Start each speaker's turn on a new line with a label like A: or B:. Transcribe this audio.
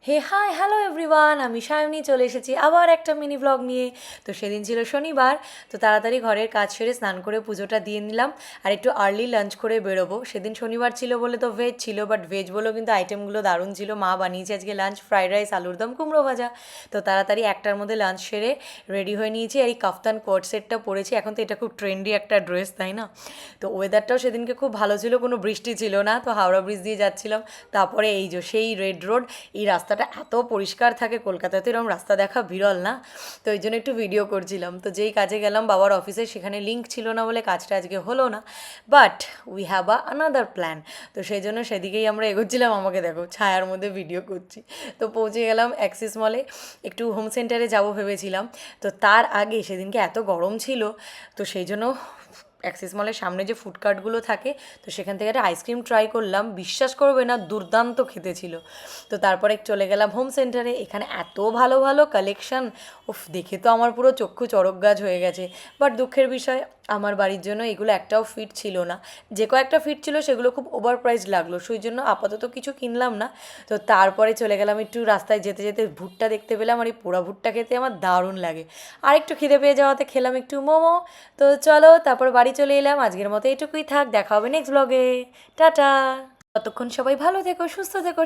A: হে hi hello everyone, আমি সায়নী চলে এসেছি আবার একটা মিনি ব্লগ নিয়ে। তো সেদিন ছিল শনিবার, তো তাড়াতাড়ি ঘরের কাজ সেরে স্নান করে পুজোটা দিয়ে নিলাম আর একটু আর্লি লাঞ্চ করে বেরোবো। সেদিন শনিবার ছিল বলে তো ভেজ ছিল, বাট ভেজ বলেও কিন্তু আইটেমগুলো দারুণ ছিল। মা বানিয়েছে আজকে লাঞ্চ ফ্রাইড রাইস, আলুর দম, কুমড়ো ভাজা। তো তাড়াতাড়ি একটার মধ্যে লাঞ্চ সেরে রেডি হয়ে নিয়েছি আর এই কাফতান কোট সেটটা পরেছি। এখন তো এটা খুব ট্রেন্ডি একটা ড্রেস, তাই না? তো ওয়েদারটাও সেদিনকে খুব ভালো ছিল, কোনো বৃষ্টি ছিল না। তো হাওড়া ব্রিজ দিয়ে যাচ্ছিলাম, তারপরে এই যে সেই রেড রোড, এই রাস্তাটা এত পরিষ্কার থাকে, কলকাতাতে এরকম রাস্তা দেখা বিরল না। তো এই জন্য একটু ভিডিও করছিলাম। তো যেই কাজে গেলাম বাবার অফিসে, সেখানে লিঙ্ক ছিল না বলে কাজটা আজকে হলো না, but we have another plan. তো সেই জন্য সেদিকেই আমরা এগোচ্ছিলাম। আমাকে দেখো ছায়ার মধ্যে ভিডিও করছি। তো পৌঁছে গেলাম অ্যাক্সিস মলে, একটু হোম সেন্টারে যাব ভেবেছিলাম। তো তার আগে সেদিনকে এত গরম ছিল, তো সেই জন্য অ্যাক্সিস মলের সামনে যে ফুডকার্টগুলো থাকে, তো সেখান থেকে একটা আইসক্রিম ট্রাই করলাম। বিশ্বাস করবে না, দুর্দান্ত খেতে ছিল। তো তারপরে চলে গেলাম হোম সেন্টারে, এখানে এত ভালো ভালো কালেকশন, উফ, দেখে তো আমার পুরো চক্ষু চড়ক গাছ হয়ে গেছে। বাট দুঃখের বিষয়, আমার বাড়ির জন্য এগুলো একটাও ফিট ছিল না। যে কয়েকটা ফিট ছিল সেগুলো খুব ওভার প্রাইস লাগলো, সেই জন্য আপাতত কিছু কিনলাম না। তো তারপরে চলে গেলাম, একটু রাস্তায় যেতে যেতে ভুট্টা দেখতে পেলাম, আর এই পোড়া ভুট্টা খেতে আমার দারুণ লাগে। আর একটু খিদে পেয়ে যাওয়াতে খেলাম একটু মোমো। তো চলো তারপর বাড়ি চলে এলাম। আজকের মতো এটুকুই থাক, দেখা হবে নেক্সট ব্লগে। টাটা। ততক্ষণ সবাই ভালো থেকো, সুস্থ থেকো।